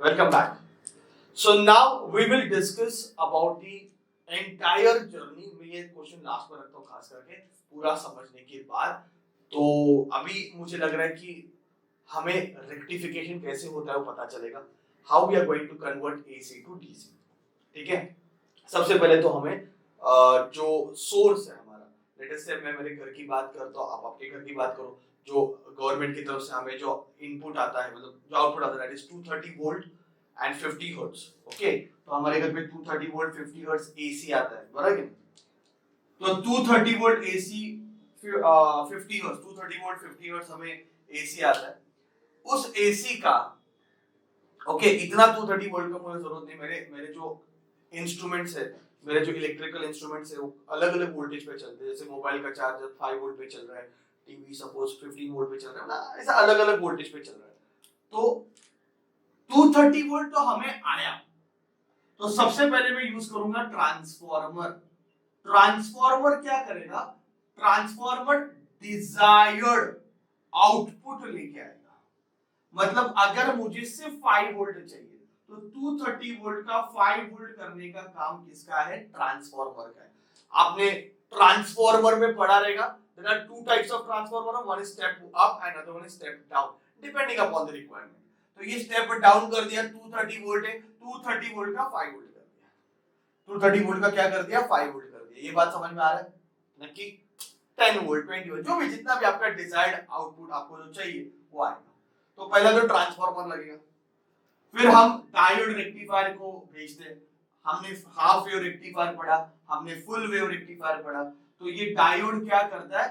Welcome back. So now we will discuss about the entire journey. मैं ये question last में रखता हूँ खास करके पूरा समझने के बाद. तो अभी मुझे लग रहा है कि हमें रेक्टिफिकेशन कैसे होता है वो पता चलेगा. How we are going to convert AC to DC. ठीक है. सबसे पहले तो हमें जो सोर्स है हमारा, लेट अस से मैं मेरे घर की बात करता हूँ, आप आपके घर की बात करो. जो गवर्नमेंट की तरफ से हमें जो इनपुट आता है, मतलब जो आउटपुट आता है, that is 230 volt and 50 hertz. Okay, तो हमारे घर पे 230 वोल्ट 50 हर्ट्ज एसी आता है, बराबर. तो 230 volt AC 50 hertz, 230 volt 50 hertz हमें एसी आता है. उस एसी का ओके इतना 230 वोल्ट का मुझे जरूरत नहीं. मेरे जो इंस्ट्रूमेंट्स है, मेरे जो इलेक्ट्रिकल इंस्ट्रूमेंट्स है वो अलग अलग वोल्टेज पे चलते हैं. जैसे मोबाइल का चार्जर 5 वोल्ट पे चल रहा है, टीवी सपोज 15 वोल्ट पे चल रहा है ना, ऐसा अलग अलग वोल्टेज पे चल रहा है. तो 230 वोल्ट तो हमें आया, तो सबसे पहले मैं यूज करूंगा ट्रांसफॉर्मर. ट्रांसफॉर्मर क्या करेगा? ट्रांसफॉर्मर डिजायर्ड आउटपुट लेके आएगा. मतलब अगर मुझे सिर्फ 5 वोल्ट चाहिए तो 230 वोल्ट का 5 वोल्ट करने का काम किसका है? ट्रांसफॉर्मर का है. आपने ट्रांसफॉर्मर में पढ़ा रहेगा, there are two types of transformer, one is step up and other one is step down depending upon the requirement. तो ये स्टेप डाउन कर दिया, 230 वोल्ट है, 230 वोल्ट का 5 वोल्ट कर दिया. 230 वोल्ट का क्या कर दिया? 5 वोल्ट कर दिया. ये बात समझ में आ रहा है? नक्की 10 वोल्ट 20 वोल्ट जो भी जितना भी आपका डिजायर्ड आउटपुट आपको जो चाहिए वो आएगा. तो पहला तो ट्रांसफॉर्मर लगेगा. फिर हम डायोड रेक्टिफायर को भेजते हैं. हमने हाफ वेव रेक्टिफायर पढ़ा, हमने फुल वेव रेक्टिफायर पढ़ा. तो ये डायोड क्या करता है?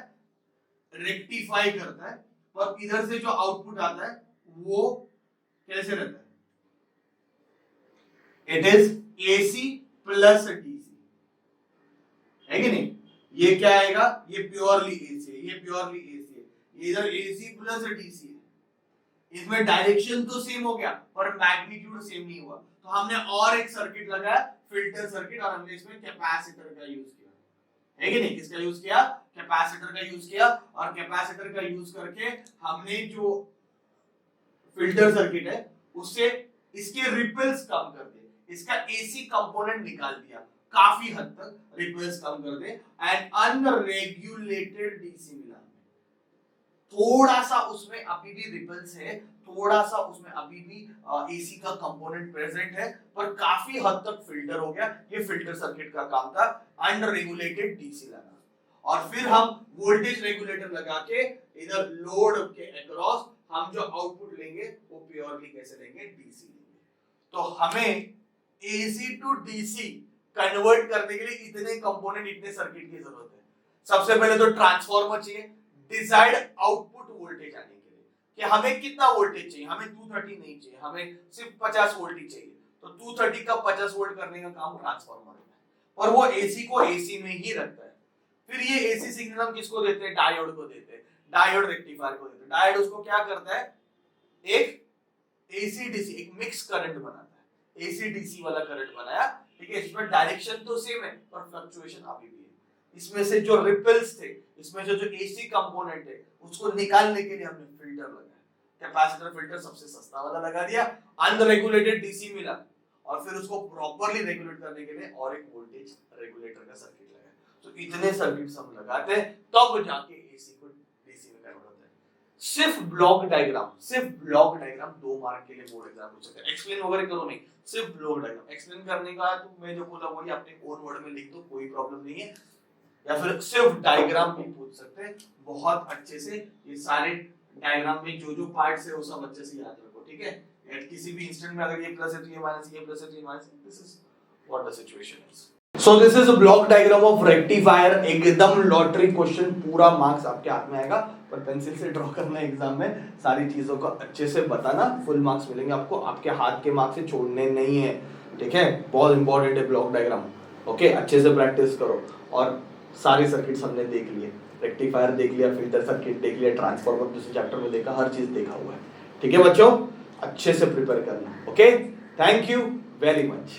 रेक्टिफाई करता है. और इधर से जो आउटपुट आता है वो कैसे रहता है? It is AC plus DC, है कि नहीं? ये क्या आएगा? ये प्योरली एसी है, ये प्योरली एसी है. इधर एसी प्लस डीसी है. इसमें डायरेक्शन तो सेम हो गया पर मैग्नीट्यूड सेम नहीं हुआ. तो हमने और एक सर्किट लगाया, फिल्टर सर्किट, और हमने इसमें कैपेसिटर का यूज किया, है कि नहीं? किसका यूज किया? कैपेसिटर का यूज किया. और कैपेसिटर का यूज करके हमने जो फिल्टर सर्किट है उससे इसके रिपल्स कम कर दे, इसका एसी कंपोनेंट निकाल दिया, काफी हद तक रिपल्स कम कर दे. एंड अनरेगुलेटेड डीसी मिला. थोड़ा सा उसमें अभी भी रिपल्स है, थोड़ा सा उसमें अभी भी एसी का कंपोनेंट प्रेजेंट है, पर काफी हद तक फिल्टर हो गया. ये फिल्टर सर्किट का काम था, अनरेगुलेटेड डीसी लगा. और फिर हम वोल्टेज रेगुलेटर लगा के इधर लोड के अक्रॉस हम जो आउटपुट लेंगे वो प्योरली कैसे लेंगे? डीसी लेंगे. तो हमें एसी टू डीसी कन्वर्ट करने के लिए इतने कंपोनेंट, इतने सर्किट की जरूरत है. सबसे पहले तो ट्रांसफॉर्मर चाहिए डिजायर्ड आउटपुट वोल्टेज आने के लिए, कि हमें कितना वोल्टेज चाहिए. हमें 230 नहीं चाहिए, हमें सिर्फ 50 वोल्ट ही चाहिए. तो 230 का 50 वोल्ट करने का काम ट्रांसफॉर्मर है, और वो एसी को एसी में ही रखता है. फिर ये एसी सिग्नल हम किसको देते हैं? डायोड को देते हैं, डायोड रेक्टिफायर को देते हैं. डायोड उसको क्या करता है? एक एसी डीसी, एक मिक्स करंट बनाता है. एसी डीसी वाला करंट बनाया, ठीक है. इसमें डायरेक्शन तो सेम है पर फ्लक्चुएशन अभी भी है. इसमें से जो रिपल्स थे, इसमें जो एसी कंपोनेंट है, उसको निकालने के लिए हमने फिल्टर लगाया. कैपेसिटर फिल्टर सबसे सस्ता वाला लगा दिया. अनरेगुलेटेड डीसी मिला, और फिर उसको प्रॉपर्ली रेगुलेट करने के लिए और एक वोल्टेज रेगुलेटर का सर्किट लगाया. तो इतने सर्किट्स हम लगाते हैं तब जाके एसी को डीसी में कन्वर्ट होता है. सिर्फ ब्लॉक डायग्राम, सिर्फ ब्लॉक डायग्राम 2 मार्क के लिए बोर्ड एग्जाम हो सकता है. एक्सप्लेन वगैरह करो नहीं, सिर्फ ब्लॉक डायग्राम एक्सप्लेन करने का. तो मैं जो बोला वही अपने ओन वर्ड में लिख दो, कोई प्रॉब्लम नहीं है. या फिर सिर्फ डायग्राम भी पूछ सकते हैं बहुत अच्छे से. ये सारे डायग्राम में जो जो पार्ट्स है वो सब अच्छे से याद रखो, ठीक है. एट किसी भी इंस्टेंट में अगर ये प्लस है तो ये माइनस, ये प्लस है तो ये minus. This is what the situation is. So this is a block diagram of rectifier. एकदम लॉटरी क्वेश्चन, पूरा मार्क्स आपके हाथ में आएगा, पर पेंसिल से ड्रॉ करना एग्जाम में. सारी चीजों को अच्छे से बताना, फुल मार्क्स मिलेंगे आपको. आपके हाथ के मार्क्स से छोड़ने नहीं है, ठीक है. बहुत इंपॉर्टेंट है ब्लॉक डायग्राम. ओके, अच्छे से प्रैक्टिस करो. और सारे सर्किट्स हमने देख लिए, रेक्टिफायर देख लिया, फिल्टर सर्किट देख लिया, ट्रांसफार्मर दूसरे चैप्टर में देखा, हर चीज देखा हुआ है, ठीक है बच्चों. अच्छे से प्रिपेयर करना. Okay, thank you very much.